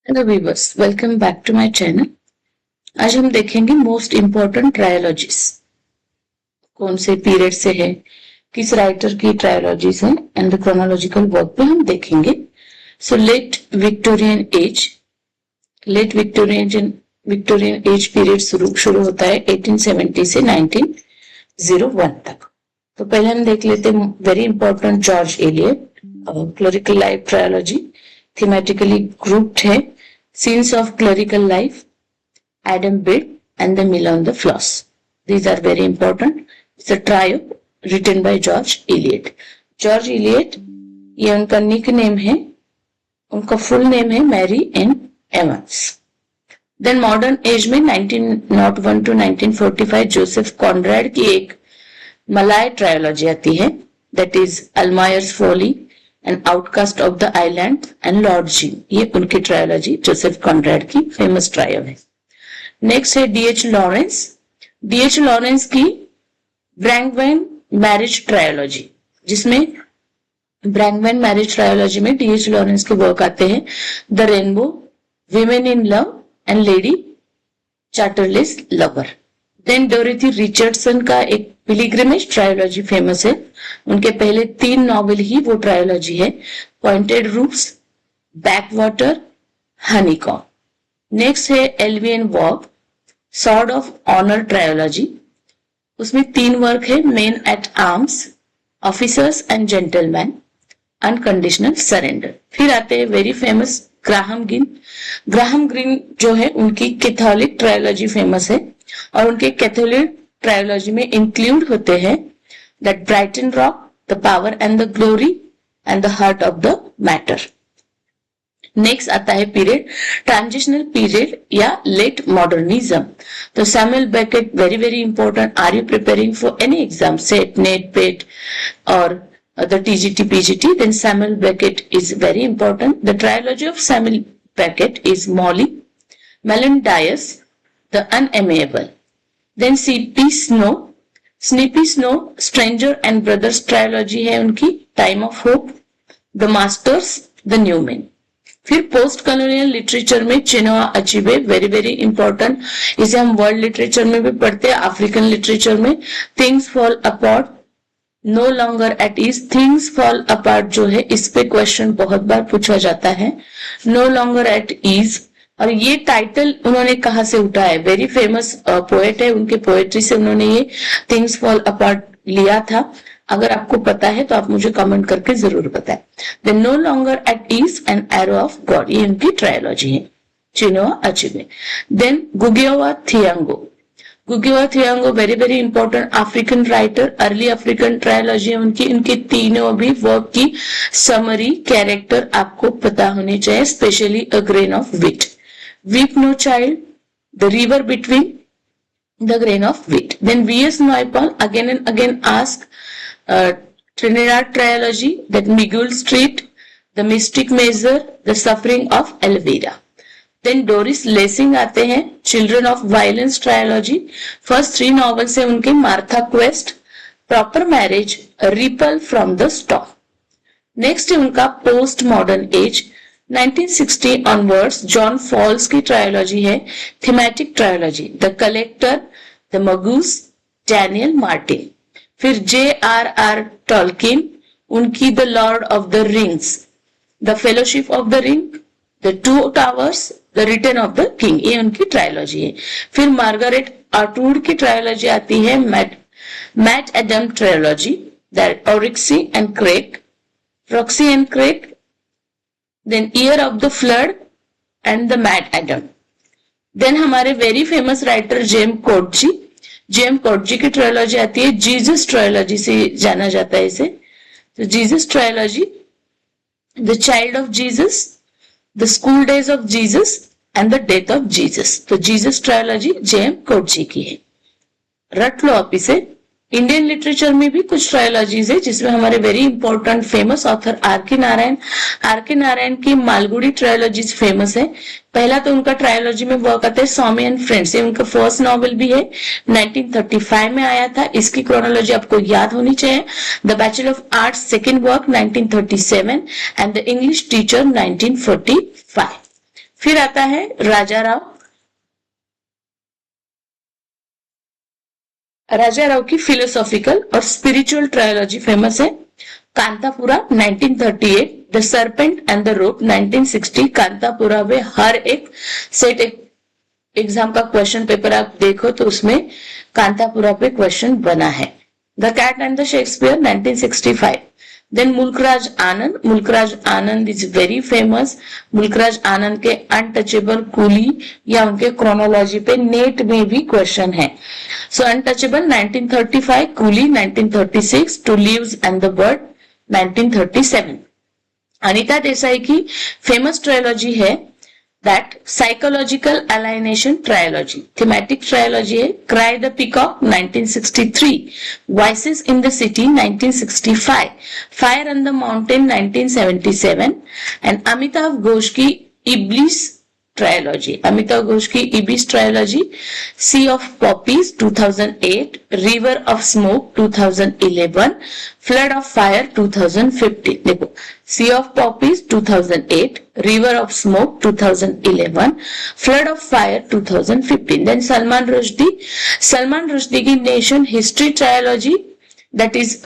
Hello viewers, welcome back to my channel. आज हम देखेंगे मोस्ट इम्पोर्टेंट ट्रायोलॉजीज, कौन से पीरियड से है, किस राइटर की ट्रायोलॉजीज है एंड द क्रोनोलॉजिकल वर्क पे हम देखेंगे। So let Victorian age period शुरू होता है 1870 से 1901 तक। तो पहले हम देख लेते हैं very important George Eliot, clerical life trilogy thematically grouped है। Scenes of Clerical Life, Adam Bede and the Mill on the Floss. These are very important. It's a trio written by George Eliot. George Eliot, ये उनका nickname है, उनका full name है Mary Ann Evans. Then modern age में 1901 to 1945 Joseph Conrad की एक मलाय trilogy आती है, that is Almayer's Folly and Outcast of the Island and Lord Jim. ये उनकी ट्रायोलॉजी जोसेफ कॉनराड की फेमस ट्रायो है। नेक्स्ट है डीएच लॉरेंस की ब्रैंगवेन मैरिज ट्रायोलॉजी, जिसमें ब्रैंगवेन मैरिज ट्रायोलॉजी में डीएच लॉरेंस के वर्क आते हैं the Rainbow, Women in Love and Lady Chatterley's Lover. Then Dorothy Richardson का एक पिलिग्रिमेज ट्रायोलॉजी फेमस है, उनके पहले 3 नॉवेल ही वो ट्रायोलॉजी है, Pointed Roofs, Backwater, Honeycomb. Next है Evelyn Waugh, Sword of Honour trilogy, उसमें 3 वर्क है, Men at Arms, Officers and Gentlemen, Unconditional Surrender. फिर आते हैं वेरी फेमस ग्राहम ग्रीन जो है उनकी कैथोलिक ट्रायोलॉजी फेमस है, और उनके कैथोलिक ट्रायोलॉजी में इंक्लूड होते हैं that Brighton Rock, the Power and the Glory and the Heart of the Matter. Next आता है पीरियड ट्रांजिशनल पीरियड या लेट मॉडर्निज्म। तो Samuel Beckett very very important. Are you preparing for any exam, SET, NET, PET और the TGT, PGT, then Samuel Beckett is very important. The trilogy of Samuel Beckett is Molly, Melodious, The Unamiable. Then Snippy Snow, Stranger and Brothers trilogy है उनकी, Time of Hope, The Masters, The New Men. फिर post colonial literature में Chinua Achebe very very important, इसे हम world literature में भी पढ़ते हैं, अफ्रीकन लिटरेचर में। Things fall apart, no longer at ease. Things fall apart जो है इस पे क्वेश्चन बहुत बार पूछा जाता है, नो लॉन्गर एट ईज। और ये टाइटल उन्होंने कहाँ से उठाया है, वेरी फेमस पोएट है, उनके पोएट्री से उन्होंने ये थिंग्स फॉल अपार्ट लिया था। अगर आपको पता है तो आप मुझे कमेंट करके जरूर बताएं। The No longer at Ease and Arrow of God, ये उनकी ट्रायोलॉजी है, चिनोआ अचीबे। देन गुगियोवा Thiong'o very very important African writer, early African trilogy है उनकी तीनों भी वर्क की समरी कैरेक्टर आपको पता होने चाहिए, specially a Grain of Wheat, Weep No Child, the River Between, the Grain of Wheat. Then VS Naipaul again and again ask Trinidad trilogy, that Miguel Street, the Mystic Masseur, the Suffering of Elvira. Then Doris Lessing आते हैं, Children of Violence trilogy, first 3 novels है उनके, Martha Quest, Proper Marriage, Ripple from the Storm. Next है उनका post modern age 1960 onwards, John false की trilogy है, thematic trilogy, the Collector, the Magus, Daniel Martin. फिर J.R.R. Tolkien, उनकी the Lord of the Rings, the Fellowship of the Ring, the 2 Towers, the Return of the King, ये उनकी trilogy है। फिर Margaret अटवुड की trilogy आती है, MaddAddam trilogy, that Oryx and Crake, Oryx and Crake, then Year of the Flood and the MaddAddam. देन हमारे very famous writer JM Coetzee की ट्रायोलॉजी आती है, जीसस ट्रायोलॉजी से जाना जाता है इसे। तो Jesus trilogy, the child of Jesus, the school days of Jesus and the death of Jesus. तो जीसस ट्रायोलॉजी जेम कोटजी की है, रट लो आप इसे। इंडियन लिटरेचर में भी कुछ ट्रायोलॉजीज है जिसमें हमारे very important famous author R K Narayan की मालगुडी ट्रायोलॉजीज फेमस है। पहला तो उनका ट्रायोलॉजी में वर्क आता है स्वामी एंड फ्रेंड्स, ये उनका फर्स्ट नॉवेल भी है, 1935 में आया था। इसकी क्रोनोलॉजी आपको याद होनी चाहिए। The bachelor of arts second work 1937 and the English teacher 1945। फिर आता है राजा राव। राजा राव की फिलोसॉफिकल और स्पिरिचुअल ट्रायोलॉजी फेमस है। Kanthapura 1938, the Serpent and the Rope 1960। Kanthapura में हर एक सेट एग्जाम का क्वेश्चन पेपर आप देखो तो उसमें कांतापुरा पे क्वेश्चन बना है। The Cat and the Shakespeare 1965। Then Mulk Raj Anand. Mulk Raj Anand is very famous. Mulk Raj Anand के अनटचेबल कूली या उनके क्रोनोलॉजी पे नेट में भी क्वेश्चन है। So Untouchable 1935, Coolie 1936, Two Leaves and the Bird 1937। Anita Desai की फेमस ट्रायोलॉजी है that psychological alienation trilogy. Thematic trilogy है Cry the Peacock 1963, Voices in the City 1965, Fire on the Mountain 1977 and Amitav Ghosh की Ibis trilogy. Amitav Ghosh की Ibis trilogy, sea of poppies 2008, river of smoke 2011, flood of fire 2015। देखो, sea of poppies 2008, river of smoke 2011, flood of fire 2015। Then Salman Rushdie की nation history trilogy, that is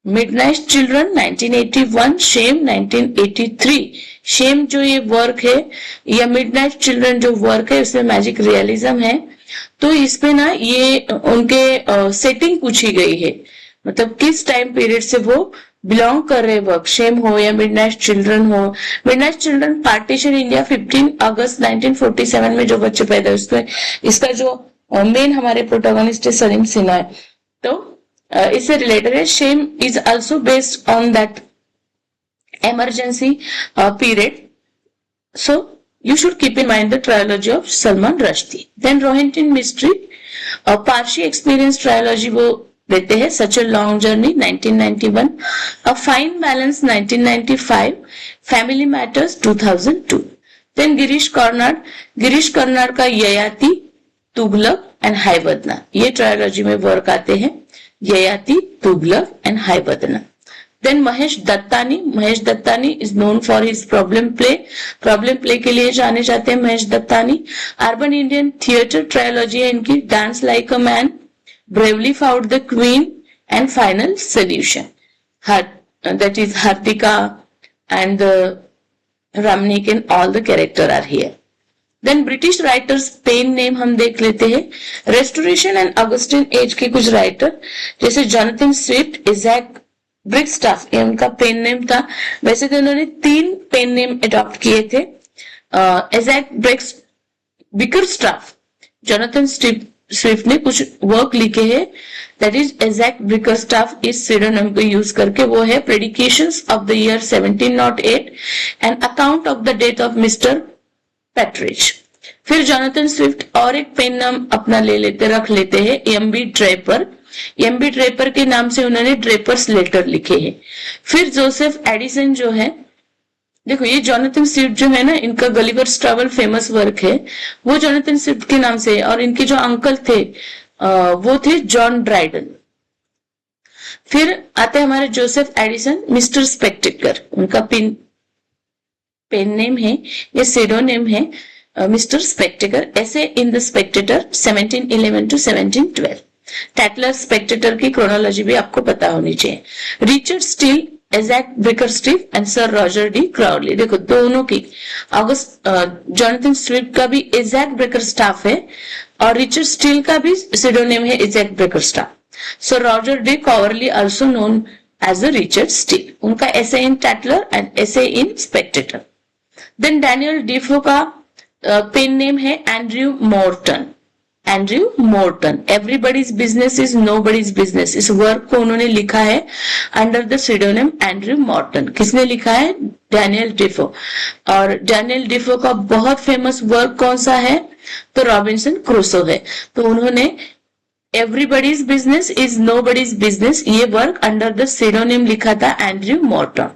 midnight children 1981, shame 1983। Shame जो ये work है या midnight children जो work है उसमें magic realism है। तो इसमें ना ये उनके सेटिंग पूछी गई है, मतलब किस टाइम पीरियड से वो बिलोंग कर रहे वर्क, शेम हो या मिडनाइट चिल्ड्रन हो। मिडनाइट चिल्ड्रन पार्टीशन इंडिया 15 अगस्त 1947 में जो बच्चे पैदा हुए उसमें इसका जो मेन हमारे प्रोटोगनिस्ट है सलीम सिन्हा है, तो इससे रिलेटेड है। Shem is also based on that emergency period. So you should keep in mind the trilogy of Salman Rushdie. Then Rohingya Mystery, Parsi Experience trilogy वो देते हैं, Such a Long Journey 1991, A Fine Balance 1995, Family Matters 2002. Then Girish Karnad का Yayati, Tughlaq and हाइवदना, ये trilogy में work आते हैं, Yayati, Tughlaq and Hayavadana. Then Mahesh Dattani is known for his problem play के लिए जाने जाते हैं Mahesh Dattani. Urban Indian theatre trilogy है इनकी, dance like a man, bravely found the queen and final solution. That is Hardika and Ramnik and all the character are here. Then British writers pen name हम देख लेते हैं। रेस्टोरेशन एंड ऑगस्टिन एज के कुछ writer जैसे Jonathan Swift, Isaac ब्रिकस्टाफ, ये उनका pen name था। वैसे तो उन्होंने 3 पेन नेम अडॉप्ट किए थे, इजैक बिकरस्टाफ, जोनाथन स्विफ्ट ने कुछ वर्क लिखे हैं, दैट इज इजैक बिकरस्टाफ इस सिरोनिम को यूज करके, वो है predictions of the year 1708 and account of the death of Mr Partridge. फिर जोनाथन स्विफ्ट और एक पेन नाम अपना रख लेते हैं, एमबी ड्रेपर के नाम से उन्होंने ड्रेपर्स लेटर लिखे हैं। फिर जोसेफ एडिसन जो है, देखो ये जोनाथन स्विफ्ट जो है ना, इनका गलिवर्स ट्रैवल फेमस वर्क है, वो जोनाथन स्विफ्ट के नाम से है। और इनके जो अंकल थे वो थे जॉन ड्राइडन। फिर आते हमारे जोसेफ एडिसन, मिस्टर स्पेक्टेकर, उनका पेन नेम है, ये सेडोनेम है, Mr Spectator. Essays in the Spectator 1711 to 1712। Tatler Spectator की क्रोनोलॉजी भी आपको पता होनी चाहिए। Richard Steele, Isaac Bickerstaff and sir Roger de Coverley, देखो दोनों की, जोनाथन स्विफ्ट का भी इजैक बिकरस्टाफ है और रिचर्ड स्टील का भी सिडोनेम है Isaac Bickerstaff. Sir Roger de Coverley also known as the Richard Steele, उनका essays in Tatler and essays in Spectator. Then Daniel Defoe का पेन नेम है Andrew Morton. Everybody's business is nobody's business, इस work को उन्होंने लिखा है under the pseudonym Andrew Morton. किसने लिखा है? Daniel Defoe. और डैनियल डिफो का बहुत फेमस वर्क कौन सा है? तो रॉबिन्सन क्रूसो है। तो उन्होंने everybody's business is nobody's business, ये वर्क अंडर द सिडोनिम लिखा था एंड्रयू मॉर्टन।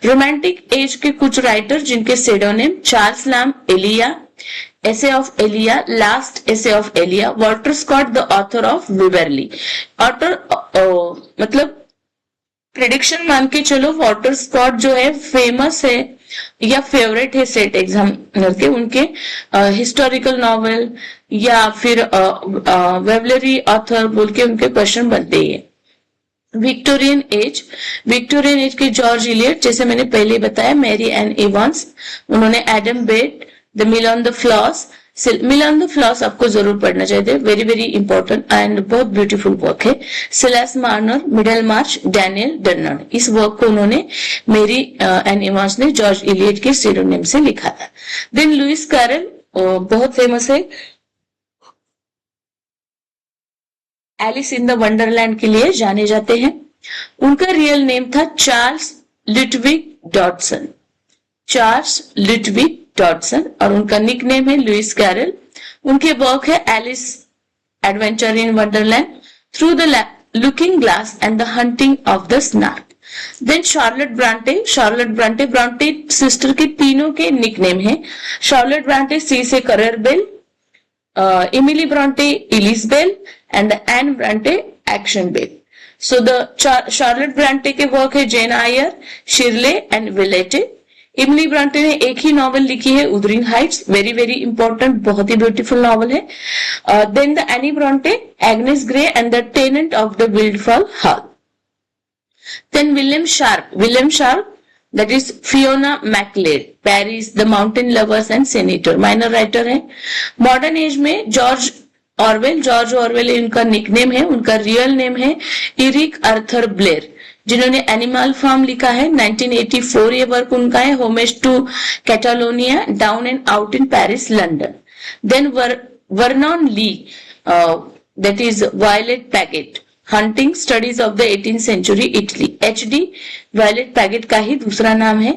रोमांटिक एज के कुछ राइटर जिनके pseudonym, Charles Lamb Elia, essay of Elia, last essay of Elia, Walter Scott the author of Waverley. Author मतलब prediction मान के चलो, वॉल्टर स्कॉट जो है फेमस है या फेवरेट है सेट एग्जामिनर के, उनके हिस्टोरिकल नॉवेल या फिर वेवलरी ऑथर बोल के उनके क्वेश्चन बनते ही है। विक्टोरियन एज के जॉर्ज इलियट, जैसे मैंने पहले बताया, मैरी एन एवांस, उन्होंने Adam Bede, the mill on the Floss, mill on the Floss आपको जरूर पढ़ना चाहिए, वेरी वेरी इंपॉर्टेंट एंड बहुत ब्यूटीफुल वर्क है। Silas Marner, Middlemarch, Daniel Deronda, इस वर्क को उन्होंने मेरी एन एवांस ने जॉर्ज इलियट के सीरोनिम से लिखा था। देन लुइस कैरल बहुत फेमस है एलिस इन द वंडरलैंड के लिए जाने जाते हैं। उनका रियल नेम था Charles Lutwidge Dodgson, Charles Lutwidge Dodgson, और उनका निक नेम है लुइस कैरल। उनके वर्क है Alice adventure in Wonderland, through the looking glass and the hunting of the snark. Then Charlotte Bronte, Bronte sister के तीनों के nick name है। Charlotte Bronte सी से Currer Bell, Emily Bronte, Elise Bell, and the Anne Bronte, Action Bell. So the Charlotte Bronte के work है जेन आयर, शिरले and विलेटे। इमली ब्रॉन्टे ने एक ही नॉवल लिखी है, Wuthering Heights, very very important, बहुत ही ब्यूटीफुल नॉवल है। Then the Anne Bronte, Agnes Grey and the tenant of the Wildfell Hall. Then William Sharp, that is Fiona MacLeod, Paris, The Mountain Lovers and Senator, minor writer है। Modern age में George Orwell इनका nickname है, उनका real name है Eric Arthur Blair, जिन्होंने animal farm लिखा है 1984, ये वर्क उनका है। Homage to Catalonia, down and out in Paris, London. Then Vernon Lee, that is Violet Paget, hunting studies of the 18th century Italy. HD Violet Paget का ही दूसरा नाम है,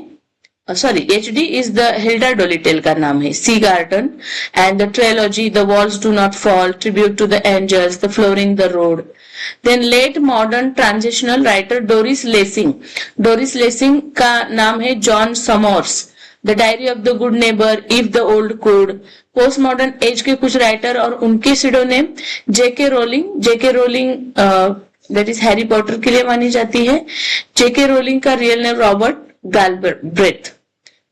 sorry HD is the Hilda Doolittle का नाम है। Sea garden and the trilogy, the walls do not fall, tribute to the angels, the flowering the road. Then late modern transitional writer Doris Lessing का नाम है John Somers, the diary of the good neighbour, if the old could. Post modern age के कुछ writer और उनके pseudonym, JK Rowling that is Harry Potter के लिए मानी जाती है। जेके रोलिंग का real name Robert Galbraith.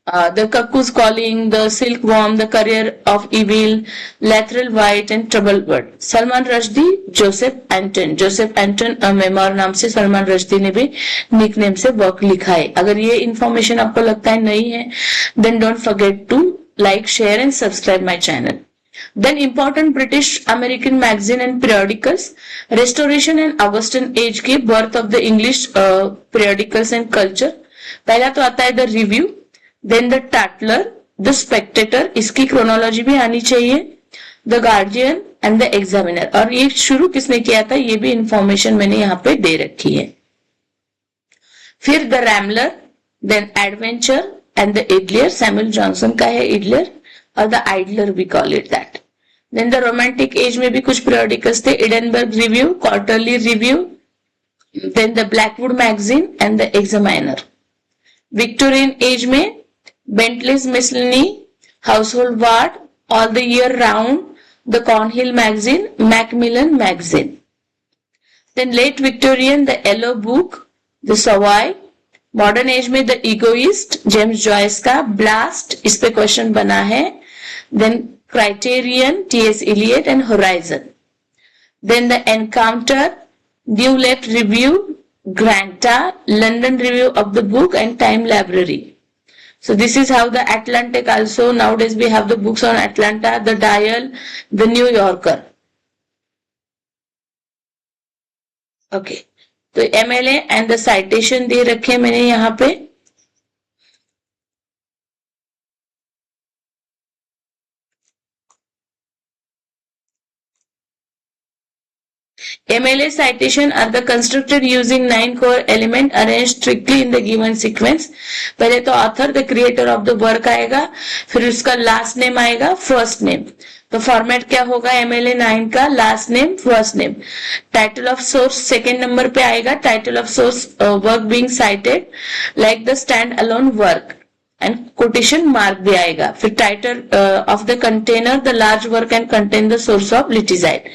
The कक्कूज calling, the silkworm, the career of evil, lethal white and trouble bird. Salman Rushdie, Joseph Anton memoir नाम से सलमान रश्दी ने भी निकनेम से वर्क लिखा है। अगर ये इंफॉर्मेशन आपको लगता है नहीं है, then don't forget to like, share and subscribe my channel. Then important British American magazine and periodicals, Restoration and Augustan age के birth of the English periodicals and culture। पहला तो आता है The Review, then The Tatler, The Spectator, इसकी chronology भी आनी चाहिए, The Guardian and The Examiner। और ये शुरू किसने किया था, ये भी information मैंने यहाँ पे दे रखी है। फिर The Rambler, then Adventure and the Idler, Samuel Johnson का है Idler, और the Idler we call it that। Then the Romantic age में भी कुछ periodicals थे, Edinburgh Review, Quarterly Review, then the Blackwood Magazine and the Examiner। Victorian age में Bentley's Miscellany, Household Word, All the Year Round, the Cornhill Magazine, Macmillan Magazine। Then late Victorian, the Yellow Book, the Savoy। Modern age में the Egoist, James Joyce का, Blast, इस पे question बना है। Then Criterion, TS Eliot and Horizon. Then the Encounter, New Left Review, Granta, London Review of the Book and Time Library. So this is how the Atlantic also, nowadays we have the books on Atlanta, the Dial, the New Yorker। Okay, तो MLA and the citation दे रखे मैंने यहाँ पे। MLA citation are the constructed using 9 core element arranged strictly in the given sequence। पहले तो author, the creator of the work आएगा, फिर उसका लास्ट नेम आएगा, फर्स्ट नेम। तो फॉर्मेट क्या होगा MLA 9 का, last name first name. Title of source second number पे आएगा, title of source work being cited like the stand alone work, and quotation mark भी आएगा। फिर title of the container, the large work and contain the source of लिटिजाइड।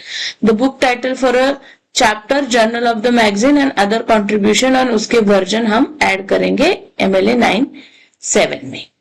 The book title for a chapter, journal of the magazine and other contribution, और उसके version हम add करेंगे MLA 9 1907 में।